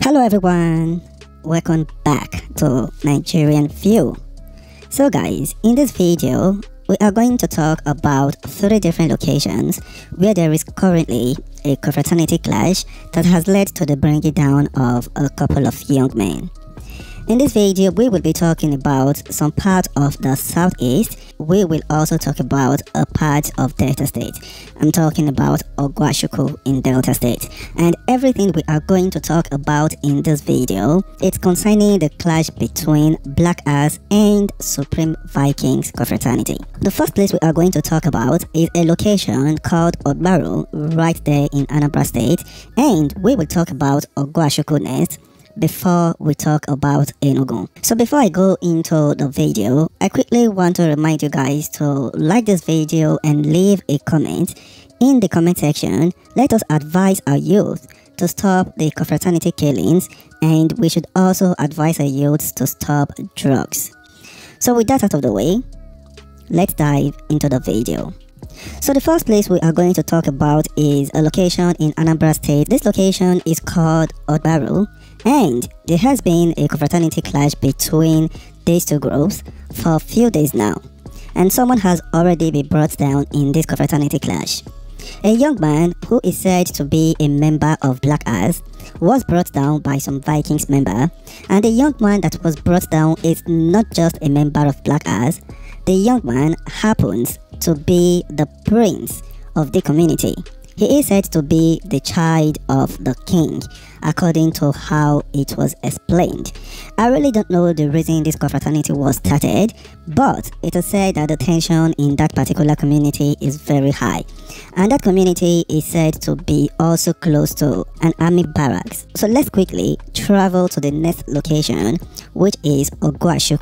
Hello everyone, welcome back to Nigerian View. So guys, in this video we are going to talk about 3 different locations where there is currently a confraternity clash that has led to the bringing down of a couple of young men. In this video, we will be talking about some part of the southeast. We will also talk about a part of Delta State. I'm talking about Ogwashi in Delta State. And everything we are going to talk about in this video, it's concerning the clash between Black Ass and Supreme Vikings confraternity. The first place we are going to talk about is a location called Ogbaru, right there in Anambra State. And we will talk about Ogwashi next before we talk about Enugu. So before I go into the video, I quickly want to remind you guys to like this video and leave a comment. In the comment section, let us advise our youth to stop the confraternity killings, and we should also advise our youth to stop drugs. So with that out of the way, let's dive into the video. So the first place we are going to talk about is a location in Anambra State. This location is called Ogbaru, and there has been a confraternity clash between these two groups for a few days now, and someone has already been brought down in this confraternity clash. A young man who is said to be a member of Black Ass was brought down by some Vikings member, and the young man that was brought down is not just a member of Black Ass. The young man happens to be the prince of the community. He is said to be the child of the king, according to how it was explained. I really don't know the reason this confraternity was started, but it is said that the tension in that particular community is very high, and that community is said to be also close to an army barracks. So let's quickly travel to the next location, which is Ogwashi.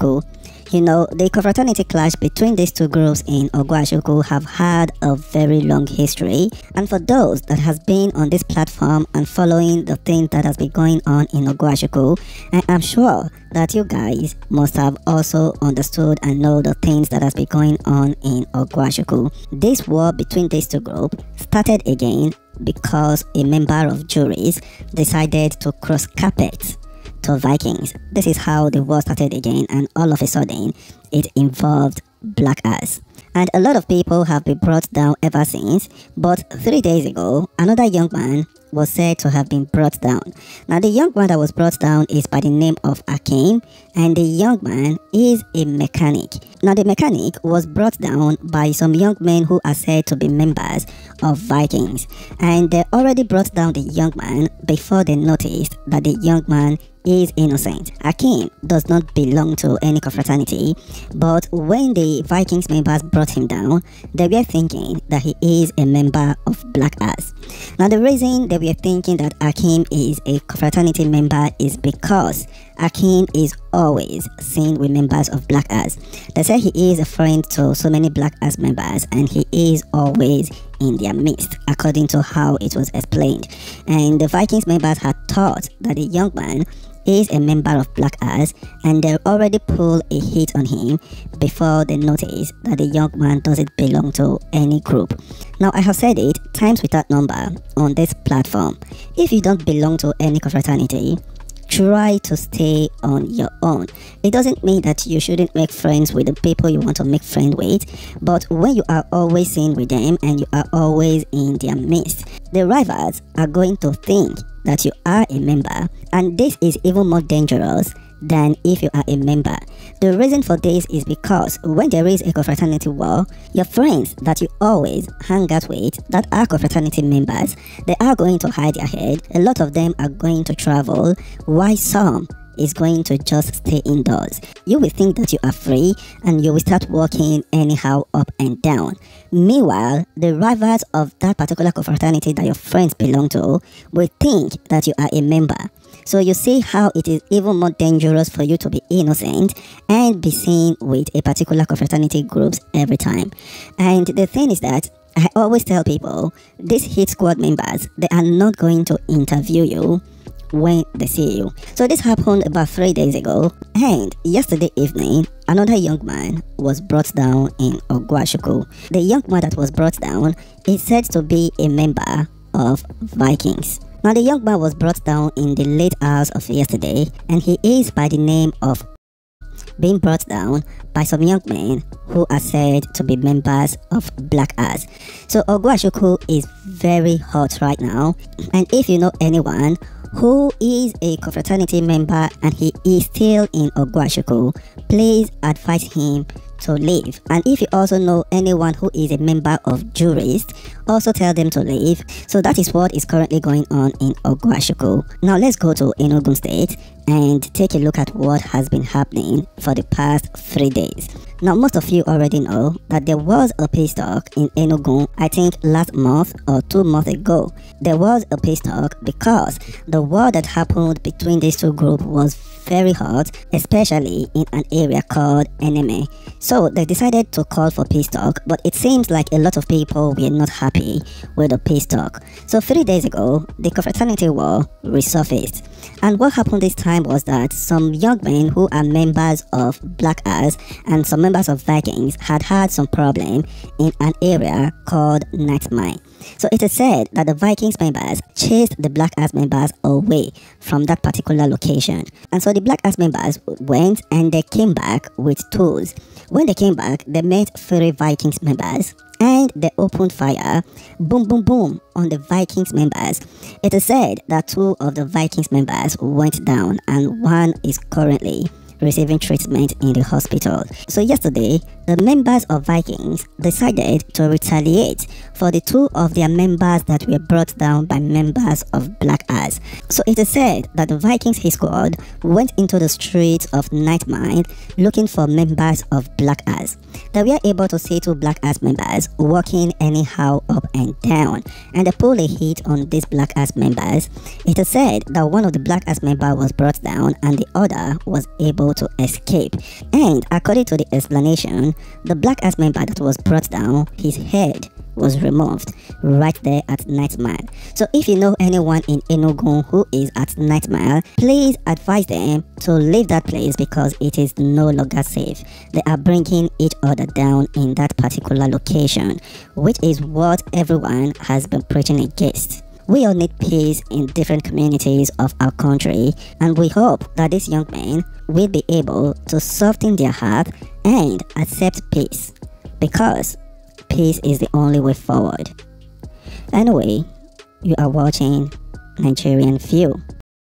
You know, the confraternity clash between these two groups in Ogwashi have had a very long history, and for those that has been on this platform and following the thing that has been going on in Ogwashi, I am sure that you guys must have also understood and know the things that has been going on in Ogwashi. This war between these two groups started again because a member of juries decided to cross carpet to Vikings. This is how the war started again, and all of a sudden it involved Black Ass, and a lot of people have been brought down ever since. But 3 days ago, another young man was said to have been brought down. Now the young man that was brought down is by the name of Akim, and the young man is a mechanic. Now the mechanic was brought down by some young men who are said to be members of Vikings, and they already brought down the young man before they noticed that the young man is innocent. Akim does not belong to any confraternity, but when the Vikings members brought him down, they were thinking that he is a member of Black Ass. Now the reason they were thinking that Akim is a confraternity member is because Akim is always seen with members of Black Ass. They say he is a friend to so many Black Ass members, and he is always in their midst, according to how it was explained. And the Vikings members had thought that the young man is a member of Black Ass, and they already pulled a hit on him before they noticed that the young man doesn't belong to any group. Now I have said it times without number on this platform, if you don't belong to any confraternity, try to stay on your own. It doesn't mean that you shouldn't make friends with the people you want to make friends with, but when you are always seen with them and you are always in their midst, the rivals are going to think that you are a member, and this is even more dangerous than if you are a member. The reason for this is because when there is a confraternity war, your friends that you always hang out with that are confraternity members, they are going to hide their head. A lot of them are going to travel, while some is going to just stay indoors. You will think that you are free, and you will start walking anyhow up and down. Meanwhile, the rivals of that particular confraternity that your friends belong to will think that you are a member. So you see how it is even more dangerous for you to be innocent and be seen with a particular confraternity groups every time. And the thing is that I always tell people, these hit squad members, they are not going to interview you when they see you. So this happened about 3 days ago, and yesterday evening another young man was brought down in Ogwashi. The young man that was brought down is said to be a member of Vikings. Now the young man was brought down in the late hours of yesterday, and he is by the name of being brought down by some young men who are said to be members of Black Ass. So Ogwashi is very hot right now, and if you know anyone who is a confraternity member and he is still in Ogwashi, please advise him to leave. And if you also know anyone who is a member of jurists, also tell them to leave. So that is what is currently going on in Ogwashi. Now let's go to Enugu State and take a look at what has been happening for the past 3 days. Now most of you already know that there was a peace talk in Enugu, I think last month or 2 months ago. There was a peace talk because the war that happened between these two groups was very hot, especially in an area called Eneme. So they decided to call for peace talk, but it seems like a lot of people were not happy with the peace talk. So 3 days ago, the confraternity war resurfaced. And what happened this time was that some young men who are members of Black Ass and some members of Vikings had some problem in an area called Night Mine. So it is said that the Vikings members chased the Black Ass members away from that particular location. And so the Black Ass members went and they came back with tools. When they came back, they met 3 Vikings members and they opened fire, boom, boom, boom, on the Vikings members. It is said that 2 of the Vikings members went down and 1 is currently receiving treatment in the hospital. So yesterday, the members of Vikings decided to retaliate for the 2 of their members that were brought down by members of Black Ass. So it is said that the Vikings hit squad went into the streets of Night Mine looking for members of Black Ass. They were able to see 2 Black Ass members walking anyhow up and down, and they pulled a hit on these Black Ass members. It is said that one of the Black Ass members was brought down and the other was able to escape. And according to the explanation, the Black Ass member that was brought down, his head was removed right there at Night Mile. So if you know anyone in Enugu who is at Night Mile, please advise them to leave that place because it is no longer safe. They are bringing each other down in that particular location, which is what everyone has been preaching against. We all need peace in different communities of our country, and we hope that these young men will be able to soften their heart and accept peace, because peace is the only way forward. Anyway, you are watching Nigerian View.